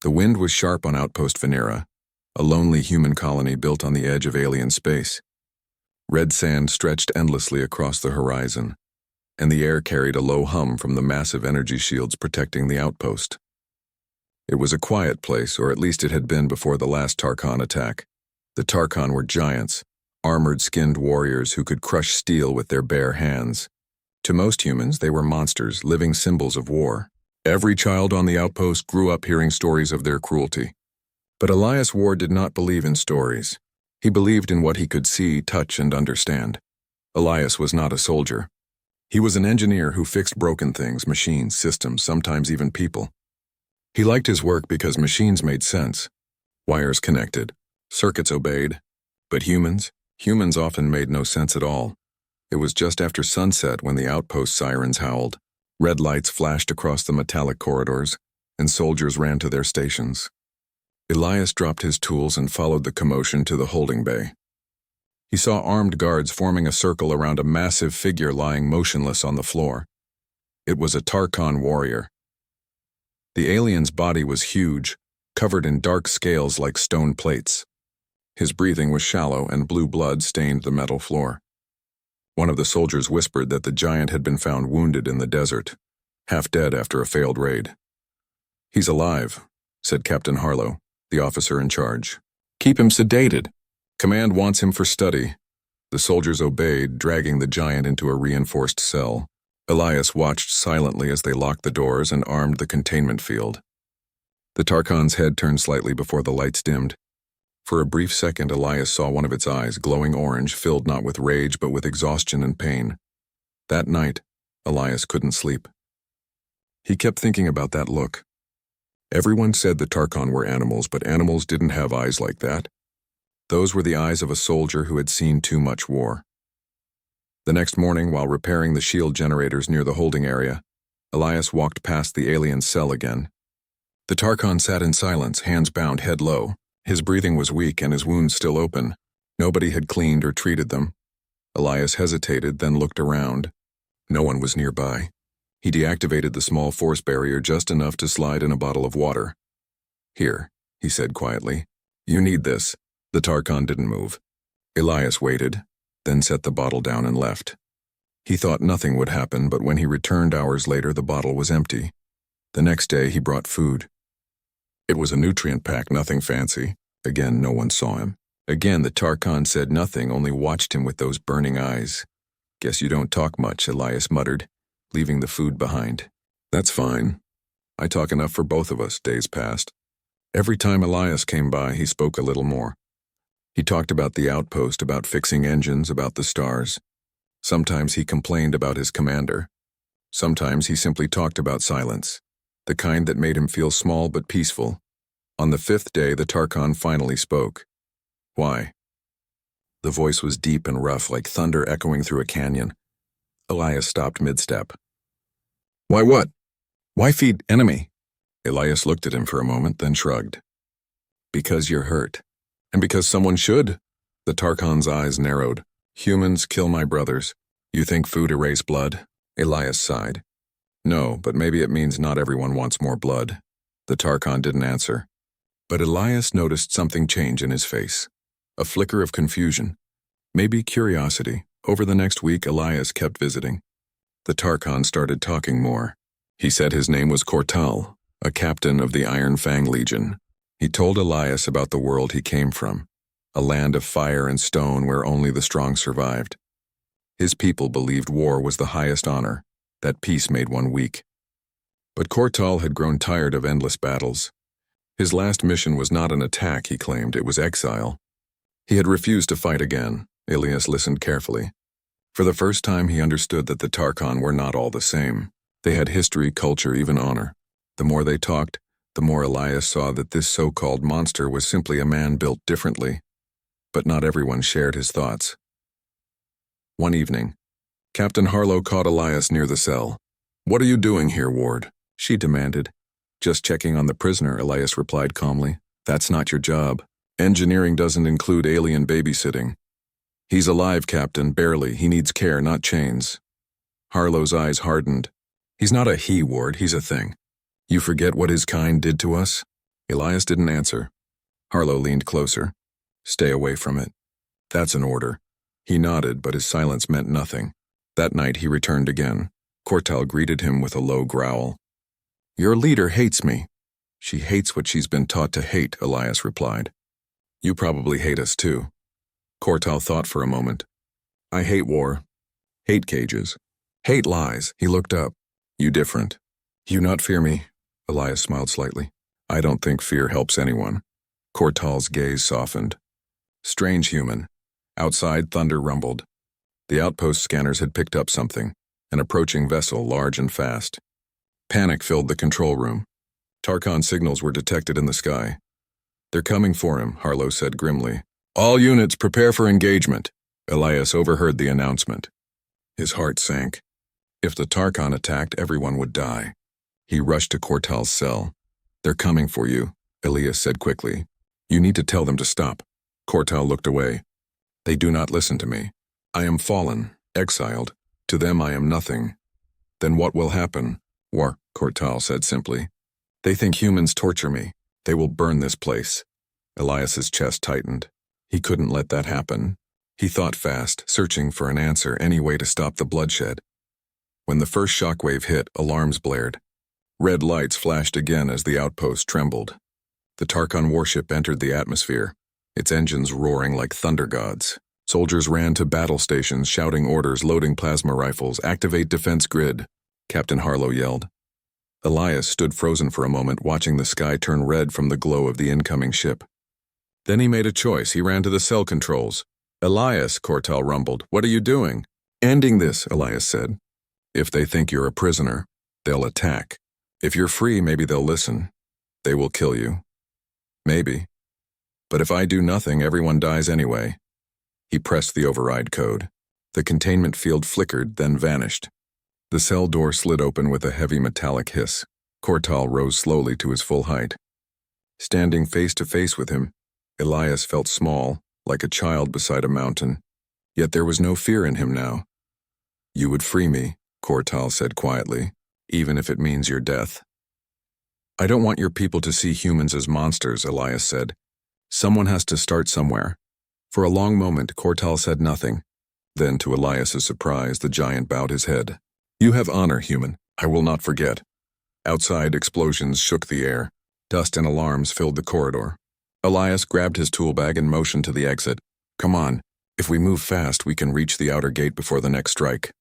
The wind was sharp on Outpost Venera, a lonely human colony built on the edge of alien space. Red sand stretched endlessly across the horizon, and the air carried a low hum from the massive energy shields protecting the outpost. It was a quiet place, or at least it had been before the last Tarkhan attack. The Tarkhan were giants, armored skinned warriors who could crush steel with their bare hands. To most humans, they were monsters, living symbols of war. Every child on the outpost grew up hearing stories of their cruelty. But Elias Ward did not believe in stories. He believed in what he could see, touch, and understand. Elias was not a soldier. He was an engineer who fixed broken things, machines, systems, sometimes even people. He liked his work because machines made sense. Wires connected, circuits obeyed. But humans often made no sense at all. It was just after sunset when the outpost sirens howled. Red lights flashed across the metallic corridors, and soldiers ran to their stations. Elias dropped his tools and followed the commotion to the holding bay. He saw armed guards forming a circle around a massive figure lying motionless on the floor. It was a Tarkhan warrior. The alien's body was huge, covered in dark scales like stone plates. His breathing was shallow, and blue blood stained the metal floor. One of the soldiers whispered that the giant had been found wounded in the desert, half dead after a failed raid. "He's alive," said Captain Harlow, the officer in charge. "Keep him sedated. Command wants him for study." The soldiers obeyed, dragging the giant into a reinforced cell. Elias watched silently as they locked the doors and armed the containment field. The Tarkhan's head turned slightly before the lights dimmed. For a brief second, Elias saw one of its eyes, glowing orange, filled not with rage but with exhaustion and pain. That night, Elias couldn't sleep. He kept thinking about that look. Everyone said the Tarkhan were animals, but animals didn't have eyes like that. Those were the eyes of a soldier who had seen too much war. The next morning, while repairing the shield generators near the holding area, Elias walked past the alien cell again. The Tarkhan sat in silence, hands bound, head low. His breathing was weak and his wounds still open. Nobody had cleaned or treated them. Elias hesitated, then looked around. No one was nearby. He deactivated the small force barrier just enough to slide in a bottle of water. "Here," he said quietly. "You need this." The Tarkhan didn't move. Elias waited, then set the bottle down and left. He thought nothing would happen, but when he returned hours later, the bottle was empty. The next day, he brought food. It was a nutrient pack, nothing fancy. Again, no one saw him. Again, the Tarkhan said nothing, only watched him with those burning eyes. "Guess you don't talk much," Elias muttered, leaving the food behind. "That's fine. I talk enough for both of us." Days passed. Every time Elias came by, he spoke a little more. He talked about the outpost, about fixing engines, about the stars. Sometimes he complained about his commander. Sometimes he simply talked about silence, the kind that made him feel small but peaceful. On the 5th day, the Tarkhan finally spoke. "Why?" The voice was deep and rough, like thunder echoing through a canyon. Elias stopped mid-step. "Why what? Why feed enemy?" Elias looked at him for a moment, then shrugged. "Because you're hurt. And because someone should." The Tarkhan's eyes narrowed. "Humans kill my brothers. You think food erase blood?" Elias sighed. "No, but maybe it means not everyone wants more blood." The Tarkhan didn't answer. But Elias noticed something change in his face. A flicker of confusion. Maybe curiosity. Over the next week, Elias kept visiting. The Tarkhan started talking more. He said his name was Cortal, a captain of the Iron Fang Legion. He told Elias about the world he came from, a land of fire and stone where only the strong survived. His people believed war was the highest honor, that peace made one weak. But Cortal had grown tired of endless battles. His last mission was not an attack, he claimed, it was exile. He had refused to fight again. Elias listened carefully. For the first time, he understood that the Tarkhan were not all the same. They had history, culture, even honor. The more they talked, the more Elias saw that this so-called monster was simply a man built differently. But not everyone shared his thoughts. One evening, Captain Harlow caught Elias near the cell. "What are you doing here, Ward?" she demanded. "Just checking on the prisoner," Elias replied calmly. "That's not your job. Engineering doesn't include alien babysitting." "He's alive, Captain, barely. He needs care, not chains." Harlow's eyes hardened. "He's not a he, Ward, he's a thing. You forget what his kind did to us?" Elias didn't answer. Harlow leaned closer. Stay away from it. That's an order. He nodded, but his silence meant nothing. That night he returned again. Cortal greeted him with a low growl. Your leader hates me. She hates what she's been taught to hate, Elias replied. You probably hate us too. Cortal thought for a moment. I hate war. Hate cages. Hate lies. He looked up. You different. You not fear me? Elias smiled slightly. I don't think fear helps anyone. Cortal's gaze softened. Strange human. Outside, thunder rumbled. The outpost scanners had picked up something, an approaching vessel large and fast. Panic filled the control room. Tarkhan signals were detected in the sky. They're coming for him, Harlow said grimly. All units prepare for engagement. Elias overheard the announcement. His heart sank. If the Tarkhan attacked, everyone would die. He rushed to Cortal's cell. They're coming for you, Elias said quickly. You need to tell them to stop. Cortal looked away. They do not listen to me. I am fallen, exiled. To them I am nothing. Then what will happen? War, Cortal said simply. They think humans torture me. They will burn this place. Elias's chest tightened. He couldn't let that happen. He thought fast, searching for an answer, any way to stop the bloodshed. When the first shockwave hit, alarms blared. Red lights flashed again as the outpost trembled. The Tarkhan warship entered the atmosphere, its engines roaring like thunder gods. Soldiers ran to battle stations, shouting orders, loading plasma rifles. Activate defense grid, Captain Harlow yelled. Elias stood frozen for a moment, watching the sky turn red from the glow of the incoming ship. Then he made a choice. He ran to the cell controls. Elias, Cortal rumbled, what are you doing? Ending this, Elias said. If they think you're a prisoner, they'll attack. If you're free, maybe they'll listen. They will kill you. Maybe. But if I do nothing, everyone dies anyway. He pressed the override code. The containment field flickered, then vanished. The cell door slid open with a heavy metallic hiss. Cortal rose slowly to his full height. Standing face to face with him, Elias felt small, like a child beside a mountain. Yet there was no fear in him now. You would free me, Cortal said quietly, even if it means your death. I don't want your people to see humans as monsters, Elias said. Someone has to start somewhere. For a long moment, Cortal said nothing. Then, to Elias's surprise, the giant bowed his head. You have honor, human. I will not forget. Outside, explosions shook the air. Dust and alarms filled the corridor. Elias grabbed his tool bag and motioned to the exit. Come on. If we move fast, we can reach the outer gate before the next strike.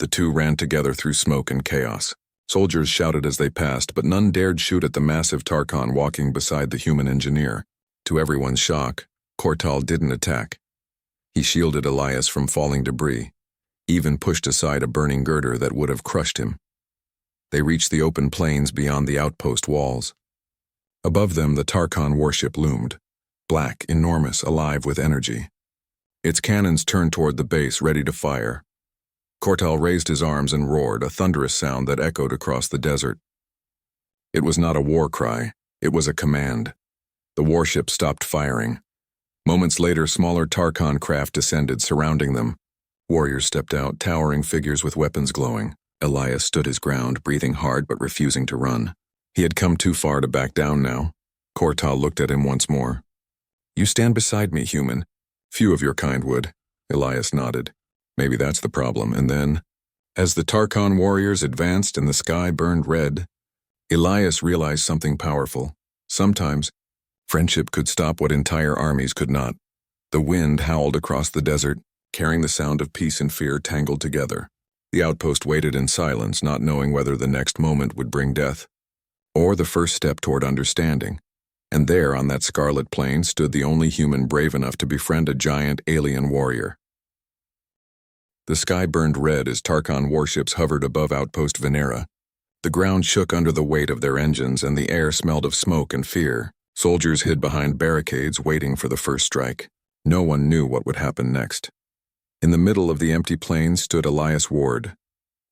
The two ran together through smoke and chaos. Soldiers shouted as they passed, but none dared shoot at the massive Tarkhan walking beside the human engineer. To everyone's shock, Cortal didn't attack. He shielded Elias from falling debris, even pushed aside a burning girder that would have crushed him. They reached the open plains beyond the outpost walls. Above them, the Tarkhan warship loomed, black, enormous, alive with energy. Its cannons turned toward the base, ready to fire. Cortal raised his arms and roared, a thunderous sound that echoed across the desert. It was not a war cry, it was a command. The warship stopped firing. Moments later, smaller Tarkhan craft descended, surrounding them. Warriors stepped out, towering figures with weapons glowing. Elias stood his ground, breathing hard but refusing to run. He had come too far to back down now. Cortal looked at him once more. You stand beside me, human. Few of your kind would. Elias nodded. Maybe that's the problem. And then, as the Tarkhan warriors advanced and the sky burned red, Elias realized something powerful. Sometimes, friendship could stop what entire armies could not. The wind howled across the desert, carrying the sound of peace and fear tangled together. The outpost waited in silence, not knowing whether the next moment would bring death, or the first step toward understanding. And there, on that scarlet plain, stood the only human brave enough to befriend a giant alien warrior. The sky burned red as Tarkhan warships hovered above outpost Venera. The ground shook under the weight of their engines, and the air smelled of smoke and fear. Soldiers hid behind barricades, waiting for the first strike. No one knew what would happen next. In the middle of the empty plain stood Elias Ward,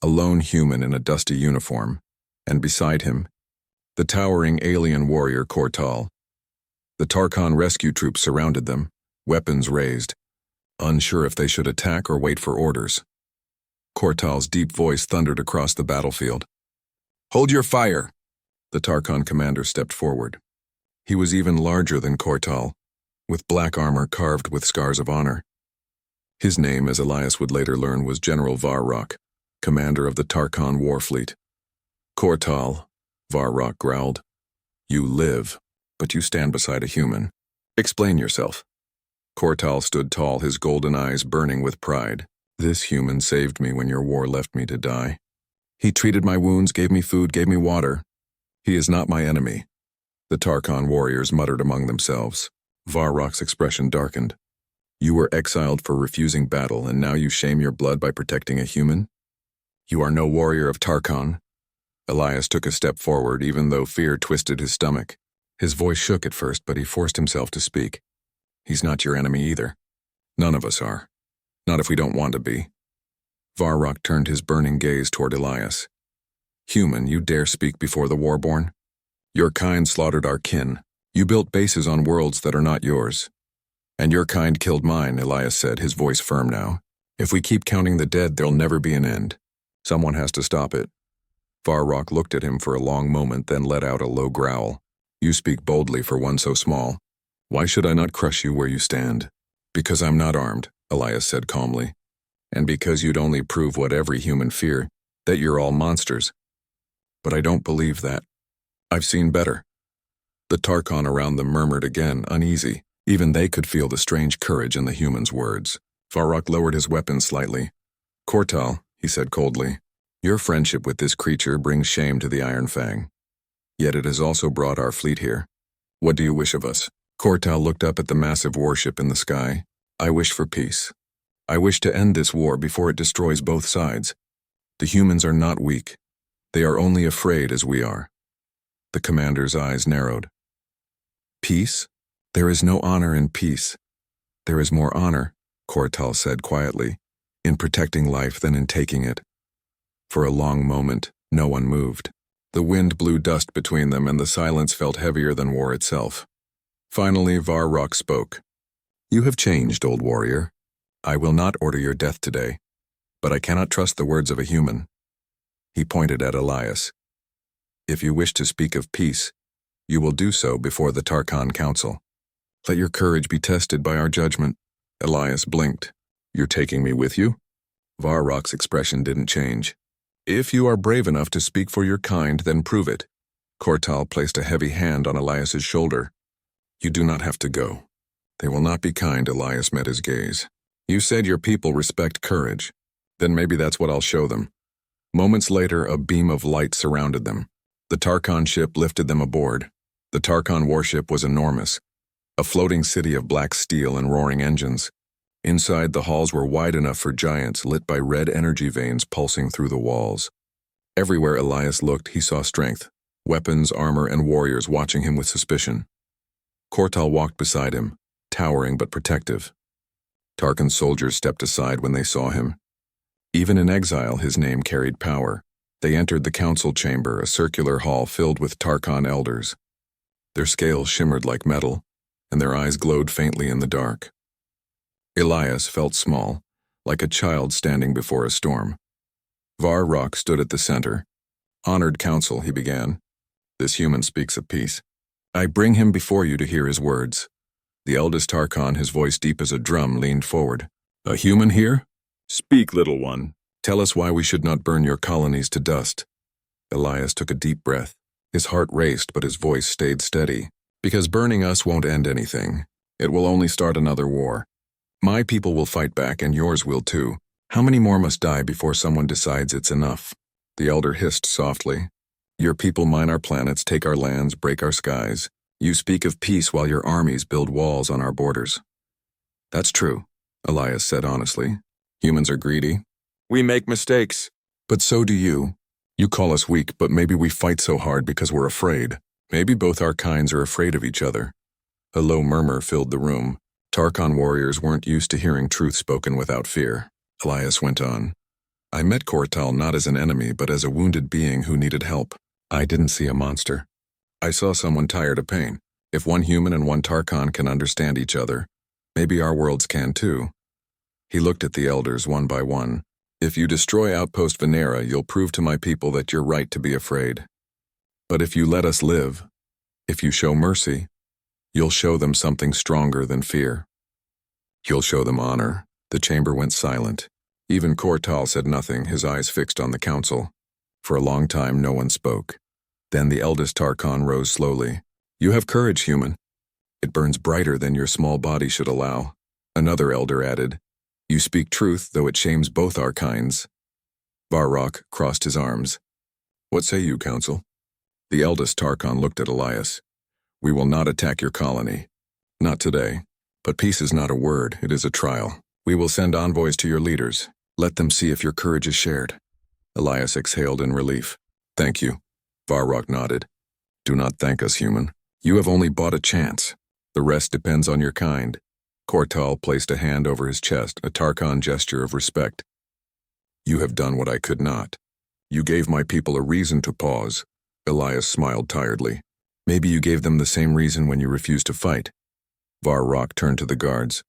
a lone human in a dusty uniform, and beside him, the towering alien warrior Cortal. The Tarkhan rescue troops surrounded them, weapons raised, unsure if they should attack or wait for orders. Cortal's deep voice thundered across the battlefield. Hold your fire! The Tarkhan commander stepped forward. He was even larger than Kortal, with black armor carved with scars of honor. His name, as Elias would later learn, was General Varrock, commander of the Tarkhan war fleet. Kortal, Varrock growled, "You live, but you stand beside a human. Explain yourself." Kortal stood tall, his golden eyes burning with pride. "This human saved me when your war left me to die. He treated my wounds, gave me food, gave me water. He is not my enemy." The Tarkhan warriors muttered among themselves. Varrock's expression darkened. "You were exiled for refusing battle, and now you shame your blood by protecting a human? You are no warrior of Tarkhan." Elias took a step forward, even though fear twisted his stomach. His voice shook at first, but he forced himself to speak. "He's not your enemy either. None of us are. Not if we don't want to be." Varrock turned his burning gaze toward Elias. "Human, you dare speak before the Warborn? Your kind slaughtered our kin. You built bases on worlds that are not yours. And your kind killed mine," Elias said, his voice firm now. "If we keep counting the dead, there'll never be an end. Someone has to stop it." Varrock looked at him for a long moment, then let out a low growl. "You speak boldly for one so small. Why should I not crush you where you stand?" "Because I'm not armed," Elias said calmly. "And because you'd only prove what every human fear, that you're all monsters. But I don't believe that. I've seen better." The Tarkhan around them murmured again, uneasy. Even they could feel the strange courage in the human's words. Varrock lowered his weapon slightly. "Kortal," he said coldly, "your friendship with this creature brings shame to the Iron Fang. Yet it has also brought our fleet here. What do you wish of us?" Kortal looked up at the massive warship in the sky. "I wish for peace. I wish to end this war before it destroys both sides. The humans are not weak. They are only afraid as we are." The commander's eyes narrowed. "Peace? There is no honor in peace. There is more honor," Kortal said quietly, "in protecting life than in taking it." For a long moment, no one moved. The wind blew dust between them, and the silence felt heavier than war itself. Finally, Varrock spoke. "You have changed, old warrior. I will not order your death today, but I cannot trust the words of a human." He pointed at Elias. "If you wish to speak of peace, you will do so before the Tarkhan Council. Let your courage be tested by our judgment." Elias blinked. "You're taking me with you?" Varrock's expression didn't change. "If you are brave enough to speak for your kind, then prove it." Kortal placed a heavy hand on Elias's shoulder. "You do not have to go." "They will not be kind," Elias met his gaze. "You said your people respect courage. Then maybe that's what I'll show them." Moments later, a beam of light surrounded them. The Tarkhan ship lifted them aboard. The Tarkhan warship was enormous, a floating city of black steel and roaring engines. Inside, the halls were wide enough for giants, lit by red energy veins pulsing through the walls. Everywhere Elias looked, he saw strength, weapons, armor, and warriors watching him with suspicion. Kortal walked beside him, towering but protective. Tarkhan's soldiers stepped aside when they saw him. Even in exile, his name carried power. They entered the council chamber, a circular hall filled with Tarkhan elders. Their scales shimmered like metal, and their eyes glowed faintly in the dark. Elias felt small, like a child standing before a storm. Varrock stood at the center. "Honored council," he began. "This human speaks of peace. I bring him before you to hear his words." The eldest Tarkhan, his voice deep as a drum, leaned forward. "A human here? Speak, little one. Tell us why we should not burn your colonies to dust." Elias took a deep breath. His heart raced, but his voice stayed steady. "Because burning us won't end anything. It will only start another war. My people will fight back, and yours will too. How many more must die before someone decides it's enough?" The elder hissed softly. "Your people mine our planets, take our lands, break our skies. You speak of peace while your armies build walls on our borders." "That's true," Elias said honestly. "Humans are greedy. We make mistakes. But so do you. You call us weak, but maybe we fight so hard because we're afraid. Maybe both our kinds are afraid of each other." A low murmur filled the room. Tarkhan warriors weren't used to hearing truth spoken without fear. Elias went on. "I met Kortal not as an enemy, but as a wounded being who needed help. I didn't see a monster. I saw someone tired of pain. If one human and one Tarkhan can understand each other, maybe our worlds can too." He looked at the elders one by one. "If you destroy Outpost Venera, you'll prove to my people that you're right to be afraid. But if you let us live, if you show mercy, You'll show them something stronger than fear. You'll show them honor. The chamber went silent. Even Kortal said nothing, his eyes fixed on the council. For a long time, no one spoke. Then the eldest Tarkhan rose slowly. You have courage, human. It burns brighter than your small body should allow. Another elder added, You speak truth, though it shames both our kinds. Varrock crossed his arms. What say you, council? The eldest Tarkhan looked at Elias. We will not attack your colony. Not today. But peace is not a word, it is a trial. We will send envoys to your leaders. Let them see if your courage is shared. Elias exhaled in relief. Thank you. Varrock nodded. Do not thank us, human. You have only bought a chance. The rest depends on your kind. Kortal placed a hand over his chest, a Tarkhan gesture of respect. You have done what I could not. You gave my people a reason to pause. Elias smiled tiredly. Maybe you gave them the same reason when you refused to fight. Varrock turned to the guards.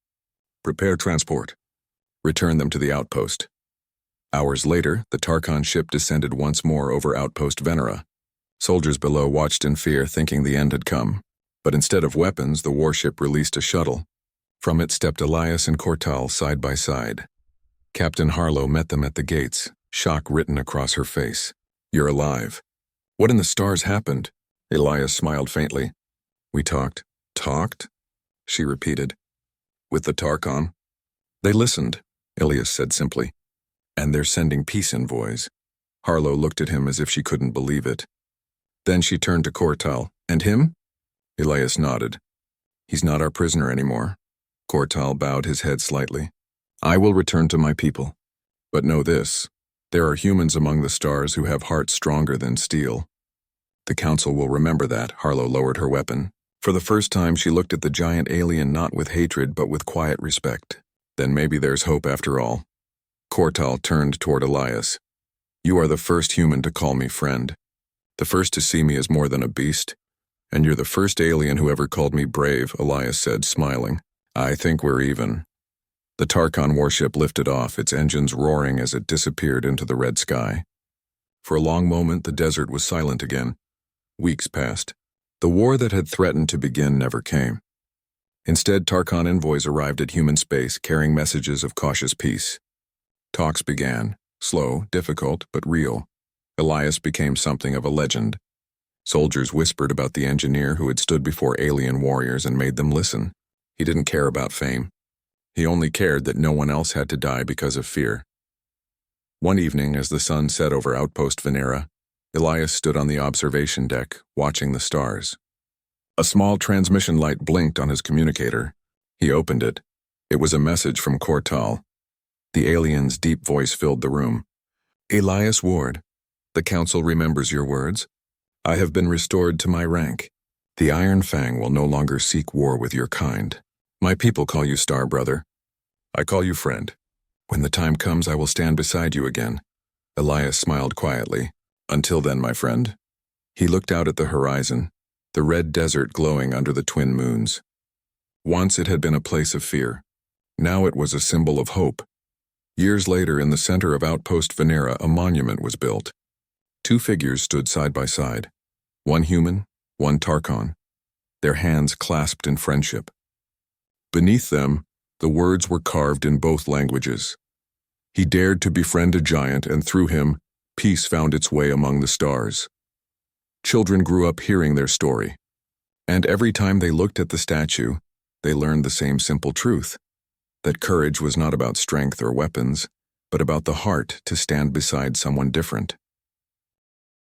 Prepare transport. Return them to the outpost. Hours later, the Tarkhan ship descended once more over outpost Venera. Soldiers below watched in fear, thinking the end had come. But instead of weapons, the warship released a shuttle. From it stepped Elias and Kortal side by side. Captain Harlow met them at the gates, shock written across her face. You're alive. What in the stars happened? Elias smiled faintly. We talked. Talked? She repeated. With the Tarkhan? They listened, Elias said simply. And they're sending peace envoys. Harlow looked at him as if she couldn't believe it. Then she turned to Kortal. And him? Elias nodded. He's not our prisoner anymore. Kortal bowed his head slightly. I will return to my people. But know this, there are humans among the stars who have hearts stronger than steel. The council will remember that. Harlow lowered her weapon. For the first time, she looked at the giant alien not with hatred but with quiet respect. Then maybe there's hope after all. Kortal turned toward Elias. You are the first human to call me friend. The first to see me as more than a beast. And you're the first alien who ever called me brave, Elias said, smiling. I think we're even. The Tarkhan warship lifted off, its engines roaring as it disappeared into the red sky. For a long moment, the desert was silent again. Weeks passed. The war that had threatened to begin never came. Instead, Tarkhan envoys arrived at human space, carrying messages of cautious peace. Talks began, slow, difficult, but real. Elias became something of a legend. Soldiers whispered about the engineer who had stood before alien warriors and made them listen. He didn't care about fame. He only cared that no one else had to die because of fear. One evening, as the sun set over outpost Venera, Elias stood on the observation deck, watching the stars. A small transmission light blinked on his communicator. He opened it. It was a message from Kortal. The alien's deep voice filled the room. Elias Ward, the council remembers your words. I have been restored to my rank. The Iron Fang will no longer seek war with your kind. My people call you Star Brother. I call you friend. When the time comes, I will stand beside you again. Elias smiled quietly. Until then, my friend. He looked out at the horizon, the red desert glowing under the twin moons. Once it had been a place of fear. Now it was a symbol of hope. Years later, in the center of outpost Venera, a monument was built. Two figures stood side by side. One human, one Tarkhan. Their hands clasped in friendship. Beneath them, the words were carved in both languages. He dared to befriend a giant, and through him, peace found its way among the stars. Children grew up hearing their story. And every time they looked at the statue, they learned the same simple truth. That courage was not about strength or weapons, but about the heart to stand beside someone different.